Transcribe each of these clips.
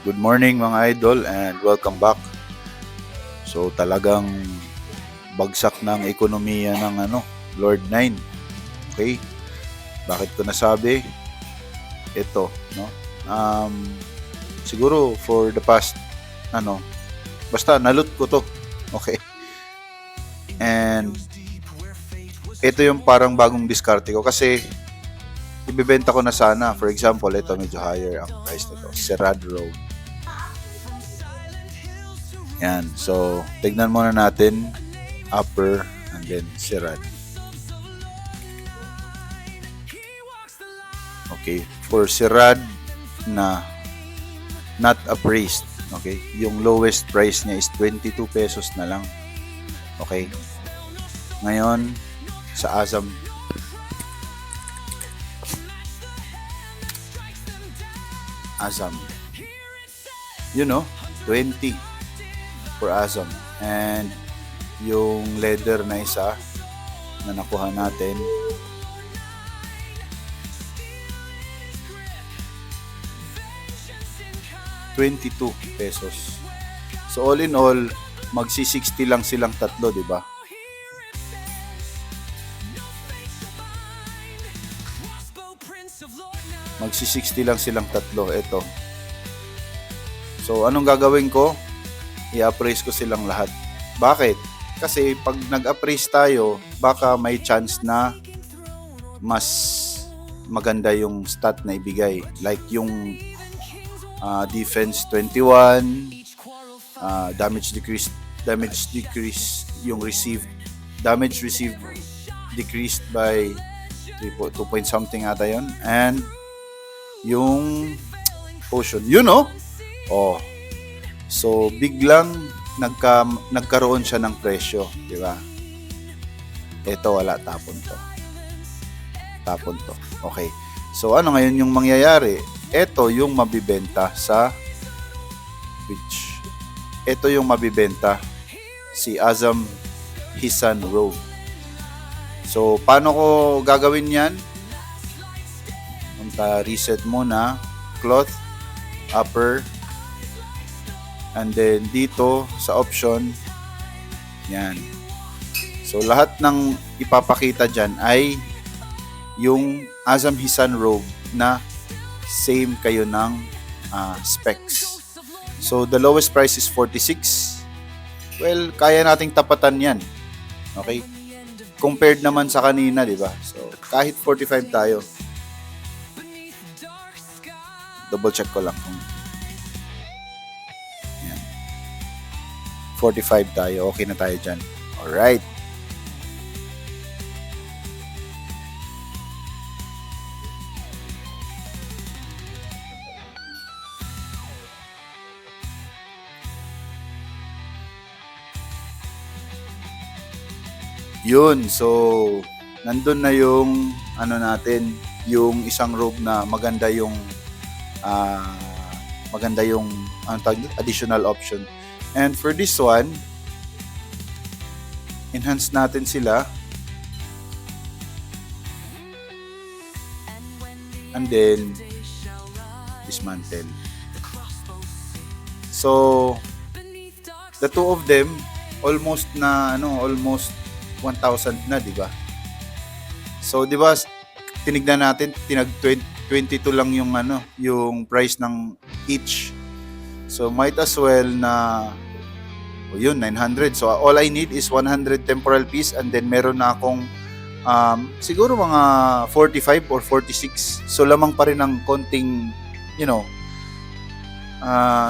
Good morning mga idol and welcome back. So talagang bagsak ng ekonomiya ng Lord 9. Okay? Bakit ko nasabi? Ito, no? Siguro for the past basta nalot ko to. Okay? And ito yung parang bagong diskarte ko kasi ibebenta ko na sana. For example, ito medyo higher ang price nito. Serad Road. Yan. So, tignan muna natin upper and then Serad. Okay. For Serad na not appraised. Okay. Yung lowest price niya is 22 pesos na lang. Okay. Ngayon, sa Azam. You know, 20 for Azam. And yung leather na isa na nakuha natin ₱22 pesos. So all in all, magsi-60 lang silang tatlo, di ba? Magsi-60 lang silang tatlo. Ito. So anong gagawin ko? I-appraise ko silang lahat. Bakit? Kasi pag nag-appraise tayo, baka may chance na mas maganda yung stat na ibigay. Like yung defense 21, damage decrease, yung damage received decreased by 2 point something ata yun. And yung potion, oh, so biglang nagkaroon siya ng presyo, di ba? Ito wala, tapon to. Okay. So ano ngayon yung mangyayari? Ito yung mabibenta si Azam Hisan Road. So paano ko gagawin yan? Reset muna, cloth, upper, and then dito sa option, yan. So lahat ng ipapakita dyan ay yung Azam Hisan Robe na same kayo ng specs. So the lowest price is 46. Well, kaya nating tapatan yan. Okay? Compared naman sa kanina, di ba? So kahit 45 tayo. Double check ko lang kung 45 tayo. Okay na tayo dyan. Alright. Yun. So, nandun na yung natin, yung isang robe na maganda yung additional option. And for this one, enhance natin sila. And then dismantle. So the two of them almost 1,000 na, di ba? So di ba tinignan natin, 22 lang yung price ng each. So might as well na 900. So all I need is 100 temporal piece and then meron na akong siguro mga 45 or 46. So lamang pa rin ng konting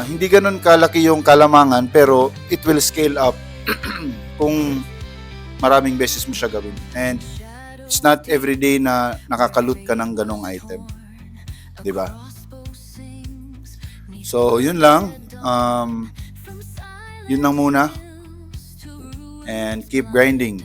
hindi ganun kalaki yung kalamangan, pero it will scale up kung maraming beses mo siya gawin. And it's not everyday na nakakalut ka ng ganong item. Diba? So, yun lang. Yun lang muna. And keep grinding.